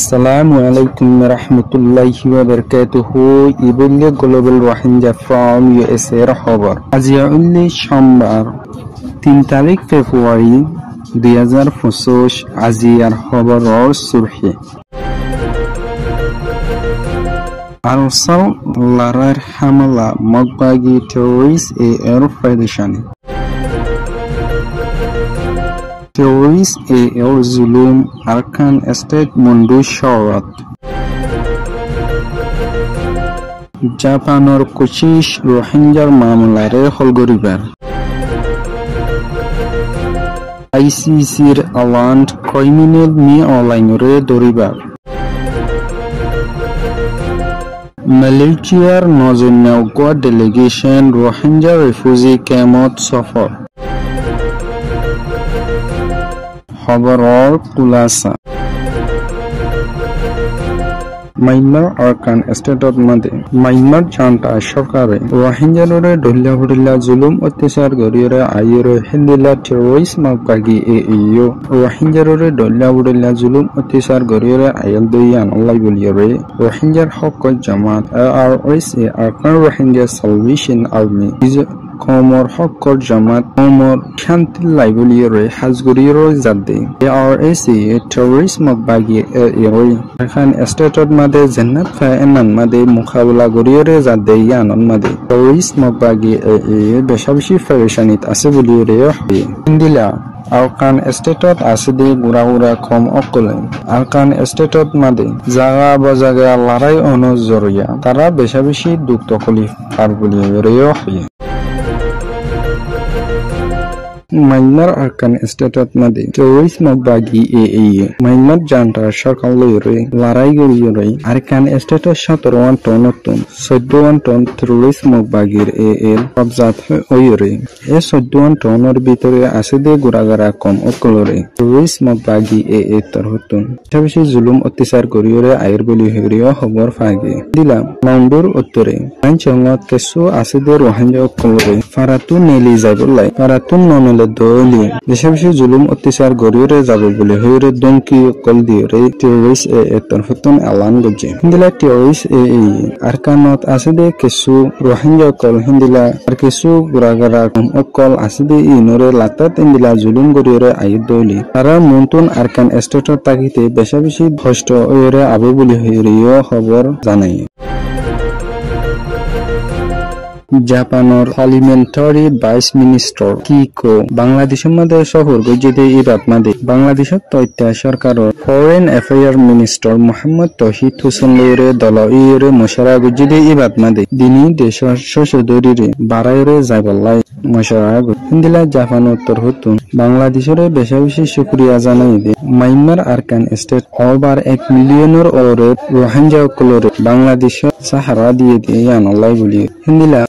Assalamualaikum warahmatullahi wabarakatuh. Ibulle Global Rohingya from USA খবর আজি উল্লি সোমবার 3 তারিখ ফেব্রুয়ারি 2025 আজিয়ার খবরের সুরহি আরসাল লারার হামলা মগবাগি টেররিস্ট এর ফেডারেশনে Terrorist এর জুলুম আরকান স্টেট মন্ডু শহরত জাপানের কোচিশ রোহিঙ্গার মামলারে হলগরিবার আইসিসির আলান্ড ক্রিমিনাল মি অনলাইনরে দরিবার মালয়েশিয়ার নজন্যাউগা ডেলিগেশন রোহিঙ্গা রিফিউজি ক্যাম্পত সফর খবরের খুলাসা মাইনমার আরকান স্টেটত মধ্যে মাইনমার জান্তা সরকারে রোহিঙ্গারে ডল্লা ভুডল্লা জুলুম অত্যাচার গরিয়রে আইয়রে হিন্দিলা টেররিস্ট মাগবাগি এইও রোহিঙ্গারে ডল্লা ভুডল্লা জুলুম অত্যাচার গরিয়রে আইল দইয়ান আল্লাহ বলিয়রে রোহিঙ্গার হক জামাত ARSA Arakan Rohingya salvation army কমর হকর জামাত কমর শান্তি লাইবলিয়রে হাজগুরিয়রে জাদে আরএসএ টেররিস্ট মাগবাগি এইও এখন স্টেটত মাদে জান্নাত ফায়নান মাদে মুকাবলা গরিয়রে জাদে ইয়ানন মাদে টেররিস্ট মাগবাগি বেশাবশি ফেডারেশনিত আছে বলিয়রে হয় ইন্দিলা আরকান স্টেটত আছে দে গুড়া কম অকলে আরকান স্টেটত মাদে জাগা বজাগা লড়াই অনুজরিয়া তারা বেশাবশি দুঃখ তকলিফ পার বলিয়রে হয় মাইনমার আরকান স্টেটত মাদে টেররিস্ট মাগবাগি মাইনমার জান্তা সরকার লইরে লড়াই গরিয়রে আরকান স্টেটত 17 টন 14 টন টেররিস্ট মাগবাগির এর কবজাত হইরে 14 টনের ভিতরে আছে দে গুড়াগারা কম অকলরে টেররিস্ট মাগবাগি তরহতুন বেশি জুলুম অত্যাচার গরিয়রে আইর বলি হইরিও খবর ফাগে দিলাম মাউন্ডুর উত্তরে আইনচঙ্গত কেসু আছে দে রোহিঙ্গা অকলরে ফারাতুন নেলি যাইবলাই ফারাতুন ননলে দলি বেশি জুলুম অত্যাচার গরিয়রে যাব বলে হইরে দমকি কল দিয়রে টেররিস্ট তরফতুন এলান গজে হিন্দিলা টেররিস্ট আরকানত আছে দে কেসু রোহিঙ্গা কল হিন্দিলা আর কেসু গুড়াগারা কম অকল আছে দে ইনরে লাতাত হিন্দিলা জুলুম গরিয়রে আই দলি তারা মন্তুন আরকান স্টেটত তাকিতে বেশি ভষ্ট হইরে আবে বলে হইরিও খবর জানাই জাপানের পার্লামেন্টারি ভাইস মিনিস্টার কিকো বাংলাদেশের মধ্যে শহর গজিদে ইবাদ মাদে বাংলাদেশের তথ্য সরকারের ফরেন অ্যাফেয়ার মিনিস্টার মোহাম্মদ তৌহিদ হোসেন লইরে দলইরে মশারা গজিদে ইবাদ মাদে দিনী দেশের সশদরিরে বাড়াইরে যাইবলাই মশারা হিন্দিলা জাপানের তরহতুন বাংলাদেশের বেশি শুকরিয়া জানাই দে মাইনমার আরকান স্টেট ওভার 1 মিলিয়নের ওরে রোহিঙ্গা কলরে বাংলাদেশের সাহারা দিয়ে দিয়ান আল্লাহ বলি হিন্দিলা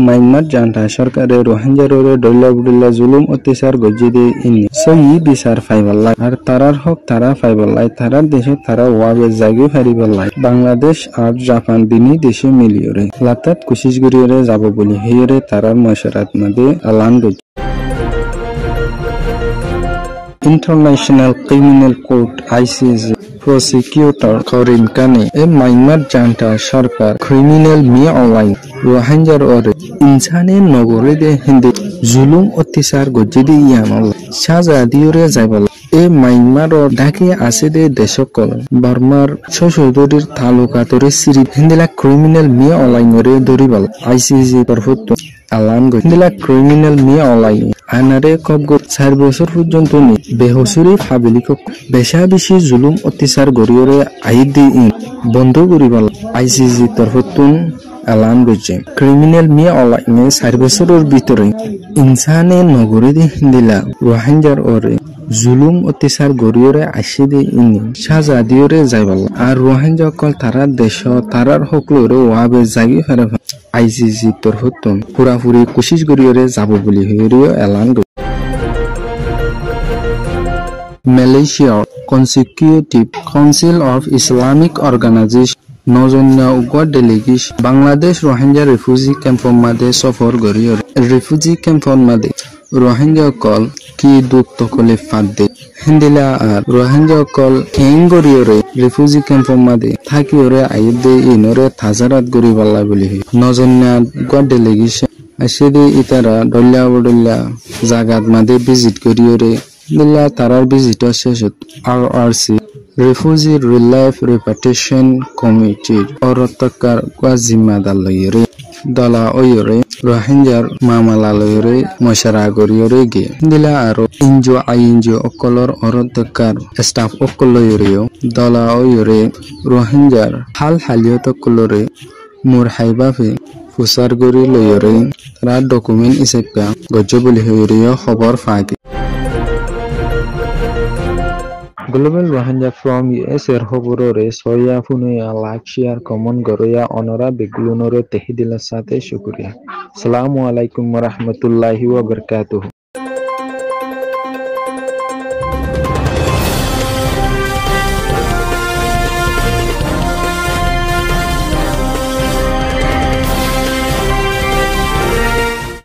মাইনমার জান্তা সরকারে রোহিঙ্গারে ডল্লা বুডল্লা জুলুম অত্যাচার গজিদে ইনি সহি বিচার ফাইবাল্লাই আর তারার হক তারা ফাইবাল্লাই তারার দেশে তারা ওয়াবে জাগি ফারিবাল্লাই বাংলাদেশ আর জাপান দিনী দেশে মিলিয়রে লাতাত কোশিশ গরিয়রে যাব বলি হেয়রে তারার মশারাত মাদে আলান গজি international criminal court ICC prosecutor Karim কানে মাইনমার জান্তা সরকার ক্রিমিনাল মি অনলাইন রোহিঙ্গার ওরে ইনসানে নগরে দে হিন্দি জুলুম অত্যাচার গজিদে ইয়ানল সাজা দিয়রে যাইবল মাইনমার ঢাকে আছে দে দেশকল বার্মার সশদরির তালুকাতরে সিরি হিন্দিলা ক্রিমিনাল মি অনলাইনরে দরিবাল আইসিসি তরফত আলান হিন্দিলা ক্রিমিনাল মি অনলাইন আনারে কব 4 বছর পর্যন্ত নি বেহসুরি হাবিলিক বেশি জুলুম অত্যাচার গরিয়রে আইদি বন্ধ করিবাল আইসিসি তরফতুন এলান গজে ক্রিমিনাল মি অনলাইনে 4 বছরের ভিতরে ইনসানে নগরে দি হিন্দিলা রোহিঙ্গার ওরে জুলুম অত্যাচার গরিয়রে আসে দে ইনি সাজা দিয়রে যাইবাল আর রোহিঙ্গা কল তারার দেশ তারার হকলরে ওয়াবে জাগি ফেরে আইসিসি তরফতুন পুরাপুরি কোশিশ গরিয়রে যাব বলি হইরিও এলান গজে মালয়েশিয়ার consecutive council of Islamic organisation নজন্যা উগা ডেলিগেশন বাংলাদেশ রোহিঙ্গা রিফিউজি ক্যাম্পর মাদে সফর গরিয়রে রিফিউজি ক্যাম্পর মাদে রোহিঙ্গা কল কি দুঃখ তকলে ফাঁদে হিন্দিলা আর রোহিঙ্গা কল কেঙ্গরিয়রে রিফিউজি ক্যাম্প মাদে থাকিওরে আইদে ইনরে থাজারাত গরি বাল্লা বলি নজন্যা গডে লেগিছে আসেদে ইতারা ডল্লা বডল্লা জাগাত মাদে ভিজিট করিওরে দিল্লা তারার ভিজিট শেষত RRC রিফিউজি রিলিফ রিপার্টিশন কমিটির অরতকার জিম্মাদার লইরে দলা ওয়রে রোহিঙ্গার মামলা লইরে মশারা গরিয়রে গে দিলা আরো ইনজো অকলর অরতকার স্টাফ অকল লইরেও দলা ওয়রে রোহিঙ্গার হাল হালিয়ত অকলরে মুর হাইবাফে ফুসার গরি লইরে তারা ডকুমেন্ট ইসেপা গজ্জবলি হইরিয় খবর ফাঁকি Global Rohingya from US er hoborore soya funoya like share common goroya onora beglunore tehidila sate shukriya. Assalamu alaikum warahmatullahi wabarakatuh.